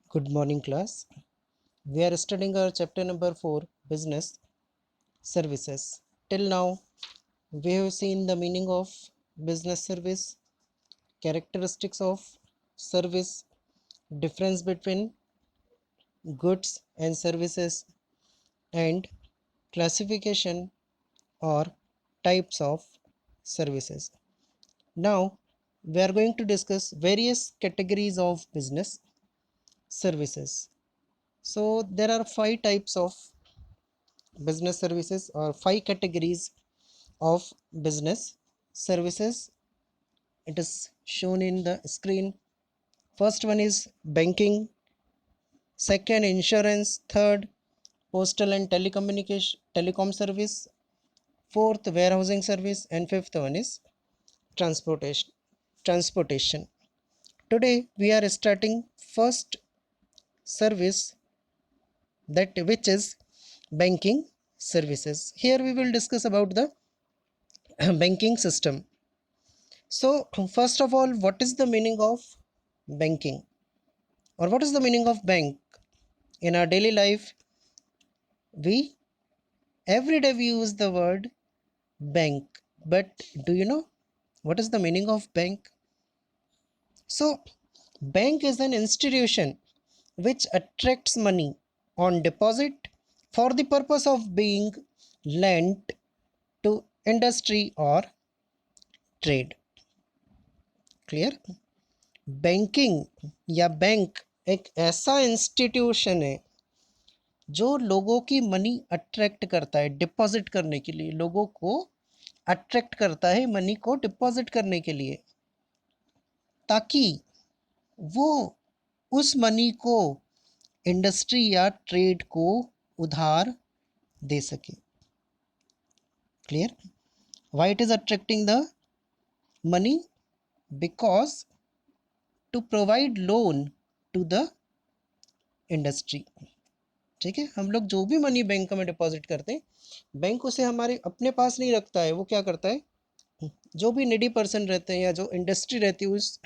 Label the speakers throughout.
Speaker 1: Good morning, class. We are studying our chapter number 4, Business Services. Till now, we have seen the meaning of business service, characteristics of service, difference between goods and services, and classification or types of services. Now, we are going to discuss various categories of business services. So, there are five types of business services or five categories of business services. It is shown in the screen. First one is banking, second insurance, third postal and telecommunication telecom service, fourth warehousing service, and fifth one is transportation. Today we are starting first service, that which is banking services. Here we will discuss about the banking system. So, first of all, what is the meaning of banking, or what is the meaning of bank? In our daily life, we every day we use the word bank, but do you know what is the meaning of bank? So, bank is an institution which attracts money on deposit for the purpose of being lent to industry or trade. Clear? Banking या bank एक ऐसा institution है जो लोगों की money attract करता है deposit करने के लिए, लोगों को अट्रैक्ट करता है मनी को डिपॉजिट करने के लिए, ताकि वो उस मनी को इंडस्ट्री या ट्रेड को उधार दे सके. Clear? Why it is attracting the money? Because to provide loan to the industry. ठीक है, हम लोग जो भी मनी बैंक में डिपॉजिट करते हैं, बैंक उसे हमारे अपने पास नहीं रखता है. वो क्या करता है, जो भी निडी पर्सन रहते हैं या जो इंडस्ट्री रहती है, उस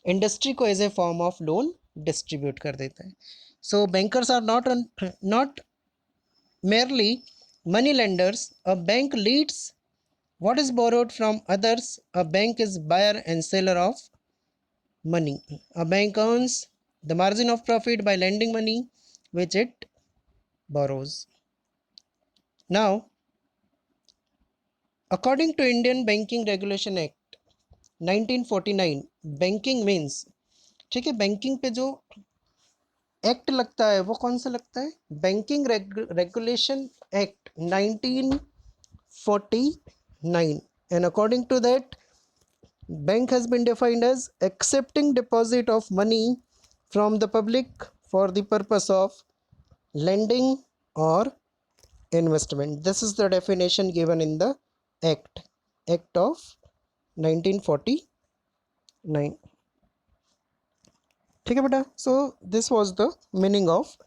Speaker 1: इंडस्ट्री को as a form of loan distribute कर देता है. So bankers are not merely money lenders. A bank leads what is borrowed from others. A bank is buyer and seller of money. A bank earns the margin of profit by lending money which it borrows. Now, according to Indian Banking Regulation Act 1949, banking means, ठीक है, banking पे जो act लगता है वो कौन सा लगता है? Banking regulation act 1949. And according to that, bank has been defined as accepting deposit of money from the public for the purpose of lending or investment. This is the definition given in the act of 1949. ठीक है बेटा. So this was the meaning of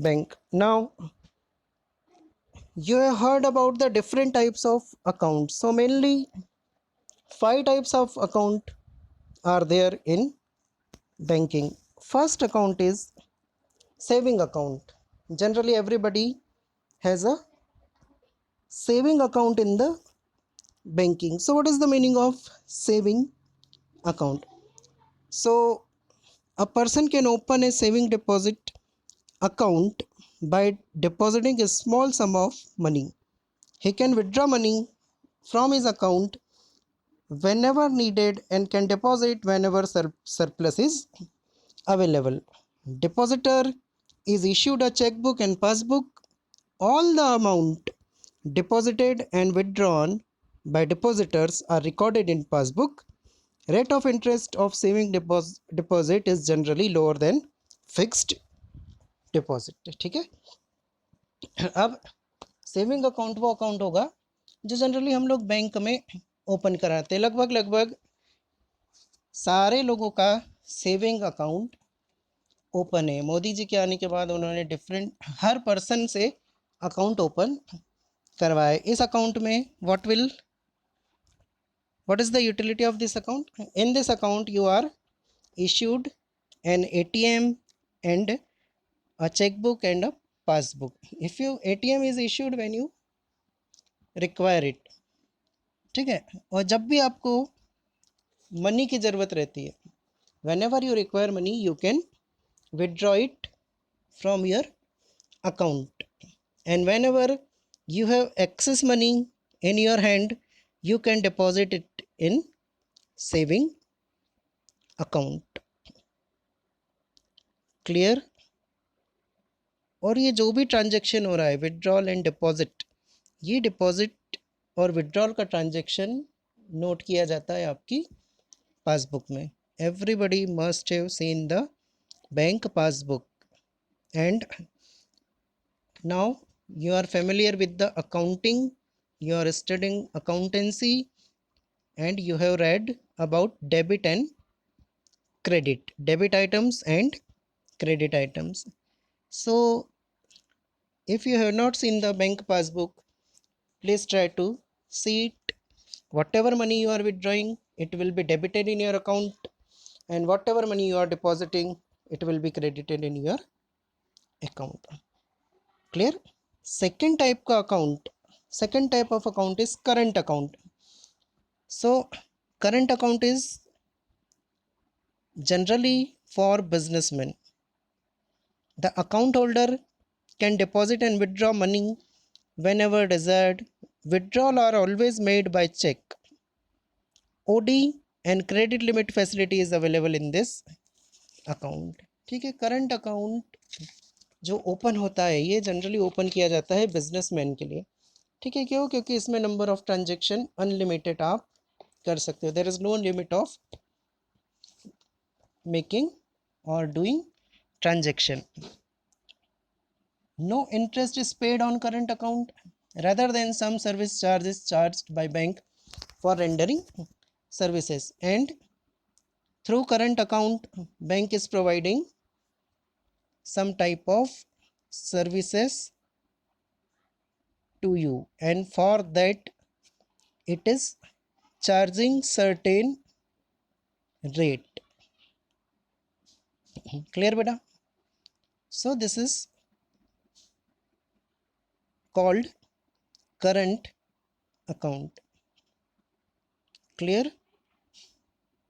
Speaker 1: bank. Now you have heard about the different types of accounts. So mainly five types of account are there in banking. First account is saving account. Generally everybody has a saving account in the banking. So what is the meaning of saving account? So a person can open a saving deposit account by depositing a small sum of money. He can withdraw money from his account whenever needed and can deposit whenever surplus is available. Depositor is issued a checkbook and passbook. All the amount deposited and withdrawn by depositors are recorded in passbook. Rate of interest of saving deposit is generally lower than fixed deposit. ठीक है. अब saving account वो account होगा जो generally हम लोग bank में open कराते हैं. लगभग लगभग सारे लोगों का सेविंग अकाउंट ओपन है. मोदी जी के आने के बाद उन्होंने डिफरेंट हर पर्सन से अकाउंट ओपन करवाए. इस अकाउंट में what is the utility of this account? In this account you are issued an ATM, and a checkbook and a passbook. If your ATM is issued when you require it, ठीक है. और जब भी आपको money की ज़रूरत रहती है, whenever you require money, you can withdraw it from your account. And whenever you have excess money in your hand, you can deposit it in saving account. Clear? और ये जो भी ट्रांजेक्शन हो रहा है, विड्रॉल एंड डिपॉजिट, ये deposit और withdrawal का ट्रांजेक्शन नोट किया जाता है आपकी पासबुक में. Everybody must have seen the bank passbook. And now you are familiar with the accounting, you are studying accountancy, and you have read about debit and credit, debit items and credit items. So if you have not seen the bank passbook, please try to see it. Whatever money you are withdrawing, it will be debited in your account, and whatever money you are depositing, it will be credited in your account. Clear? Second type का account, second type of account is current account. So current account is generally for businessmen. The account holder can deposit and withdraw money whenever desired. Withdrawal are always made by check. OD and credit limit facility is available in this account. ठीक है. Current account जो open होता है, ये generally open किया जाता है businessman के लिए. ठीक है. क्यों? क्योंकि इसमें नंबर ऑफ ट्रांजेक्शन अनलिमिटेड आप कर सकते हो. There is no limit of making और doing transaction. No interest is paid on current account rather than some service charges charged by bank for rendering services. And through current account, bank is providing some type of services to you, and for that it is charging certain rate. Clear beta? So this is called current account. Clear?